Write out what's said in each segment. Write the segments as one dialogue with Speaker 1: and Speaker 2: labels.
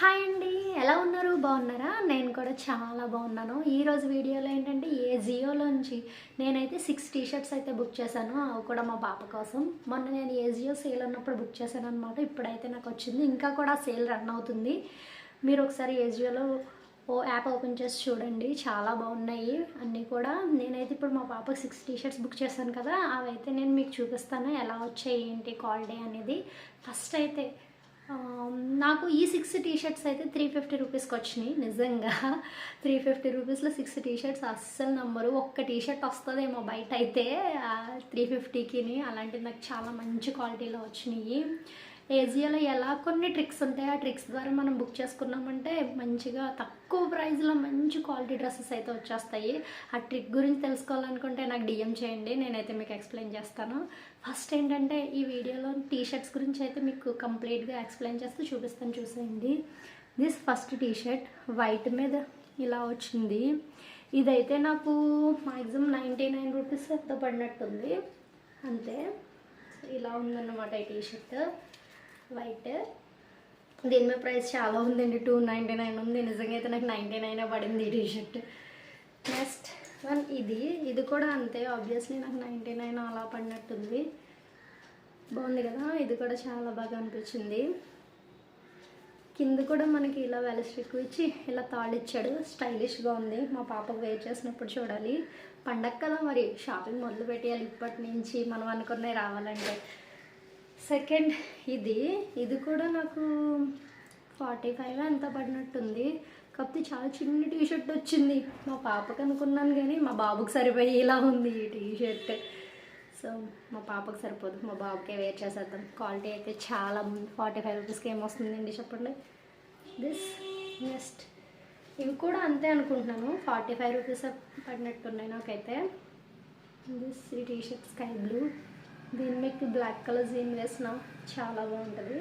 Speaker 1: Hi అండి, ఎలా ఉన్నారు? బాగున్నారా? నేను కూడా చాలా బాగున్నాను. ఈరోజు వీడియోలో ఏంటంటే ఏజియోలోంచి నేనైతే 6 టీషర్ట్స్ అయితే బుక్ చేశాను. అవి కూడా మా పాప కోసం. మొన్న నేను ఏజియో సేల్ ఉన్నప్పుడు బుక్ చేశాను అనమాట. ఇప్పుడైతే నాకు వచ్చింది. ఇంకా కూడా సేల్ రన్ అవుతుంది. మీరు ఒకసారి ఏజియోలో యాప్ ఓపెన్ చేసి చూడండి, చాలా బాగున్నాయి అన్నీ కూడా. నేనైతే ఇప్పుడు మా పాపకు 6 టీషర్ట్స్ బుక్ చేశాను కదా, అవైతే నేను మీకు చూపిస్తాను ఎలా వచ్చాయి ఏంటి క్వాలిటీ అనేది. ఫస్ట్ అయితే నాకు ఈ 6 టీషర్ట్స్ అయితే 350 రూపీస్కి వచ్చినాయి. నిజంగా 350 రూపీస్లో 6 టీషర్ట్స్ అస్సలు నమ్మరు. ఒక్క టీషర్ట్ వస్తుందేమో బయట అయితే 350కి. అలాంటిది నాకు చాలా మంచి క్వాలిటీలో వచ్చినాయి. ఏజియోలో ఎలా కొన్ని ట్రిక్స్ ఉంటాయి, ఆ ట్రిక్స్ ద్వారా మనం బుక్ చేసుకున్నామంటే మంచిగా తక్కువ ప్రైస్లో మంచి క్వాలిటీ డ్రెస్సెస్ అయితే వచ్చేస్తాయి. ఆ ట్రిక్ గురించి తెలుసుకోవాలనుకుంటే నాకు డిఎం చేయండి, నేనైతే మీకు ఎక్స్ప్లెయిన్ చేస్తాను. ఫస్ట్ ఏంటంటే ఈ వీడియోలో టీషర్ట్స్ గురించి అయితే మీకు కంప్లీట్గా ఎక్స్ప్లెయిన్ చేస్తూ చూపిస్తాను, చూసేయండి. దిస్ ఫస్ట్ టీషర్ట్ వైట్ మీద ఇలా వచ్చింది. ఇదైతే నాకు మ్యాక్సిమం 99 రూపీస్ ఎంతో పడినట్టుంది అంతే. ఇలా ఉందన్నమాట ఈ టీషర్ట్ వైట్. దీని మీద ప్రైస్ చాలా ఉందండి, 299 ఉంది. నిజంగా అయితే నాకు 99 పడింది ఈ టీషర్ట్. నెక్స్ట్ వన్ ఇది కూడా అంతే. ఆబ్వియస్లీ నాకు 99 అలా పడినట్టుంది. బాగుంది కదా, ఇది కూడా చాలా బాగా అనిపించింది. కింద కూడా మనకి ఇలా వెలస్టిక్ ఇచ్చి ఇలా తాళ్ళు ఇచ్చాడు, స్టైలిష్గా ఉంది. మా పాపకు వేర్ చేసినప్పుడు చూడాలి. పండగ కదా, మరి షాపింగ్ మొదలు పెట్టేయాలి ఇప్పటి నుంచి, మనం అనుకున్నవి రావాలంటే. సెకండ్ ఇది కూడా నాకు 45 ఎంత పడినట్టుంది. కాకపోతే చాలా చిన్న టీషర్ట్ వచ్చింది. మా పాపకు అనుకున్నాను కానీ మా బాబుకి సరిపోయేలా ఉంది ఈ టీషర్ట్. సో మా పాపకు సరిపోదు, మా బాబుకే వేర్ చేసేద్దాం. క్వాలిటీ అయితే చాలా 45 రూపీస్కి ఏమొస్తుందండి చెప్పండి. నెక్స్ట్ ఇవి కూడా అంతే అనుకుంటున్నాను, 45 రూపీస్ పడినట్టున్నాయి నాకైతే. ఈ టీషర్ట్ స్కై బ్లూ, దీని మీకు బ్లాక్ కలర్ జీన్ వేసిన చాలా బాగుంటుంది.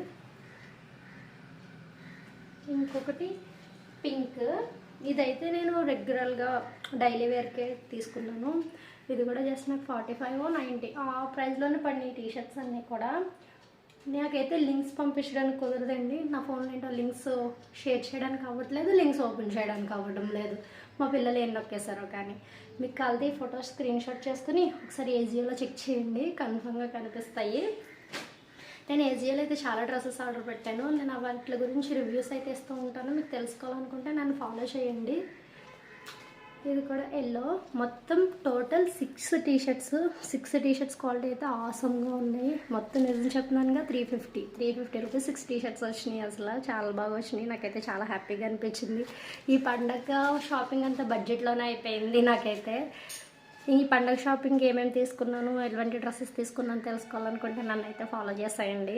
Speaker 1: ఇంకొకటి పింక్, ఇదైతే నేను రెగ్యులర్గా డైలీ వేర్కే తీసుకున్నాను. ఇది కూడా జస్ట్ నాకు 45 90 ఆ ప్రైస్లోనే పడినాయి టీషర్ట్స్ అన్నీ కూడా. నాకైతే లింక్స్ పంపించడానికి కుదరదండి, నా ఫోన్లో ఏంటో లింక్స్ షేర్ చేయడానికి అవ్వట్లేదు, లింక్స్ ఓపెన్ చేయడానికి అవ్వడం లేదు. మా పిల్లలు ఏం నొక్కేశారో కానీ. మీకు కలిసి ఫొటోస్ స్క్రీన్ షాట్ చేసుకుని ఒకసారి ఏజియోలో చెక్ చేయండి, కన్ఫర్మ్గా కనిపిస్తాయి. నేను ఏజియోలో అయితే చాలా డ్రెస్సెస్ ఆర్డర్ పెట్టాను. నేను వాటి గురించి రివ్యూస్ అయితే ఇస్తూ ఉంటాను. మీకు తెలుసుకోవాలనుకుంటే నన్ను ఫాలో చేయండి. ఇది కూడా ఎల్లో. మొత్తం టోటల్ 6 టీషర్ట్స్ క్వాలిటీ అయితే ఆసమ్గా ఉన్నాయి. మొత్తం నిజం చెప్తున్నానుగా 350 రూపీస్ 6 టీషర్ట్స్ వచ్చినాయి. అసలు చాలా బాగా వచ్చినాయి, నాకైతే చాలా హ్యాపీగా అనిపించింది. ఈ పండగ షాపింగ్ అంతా బడ్జెట్లోనే అయిపోయింది నాకైతే. ఈ పండగ షాపింగ్ ఏమేమి తీసుకున్నాను, ఎటువంటి డ్రెస్సెస్ తీసుకున్నాను తెలుసుకోవాలనుకుంటే నన్ను అయితే ఫాలో చేసేయండి.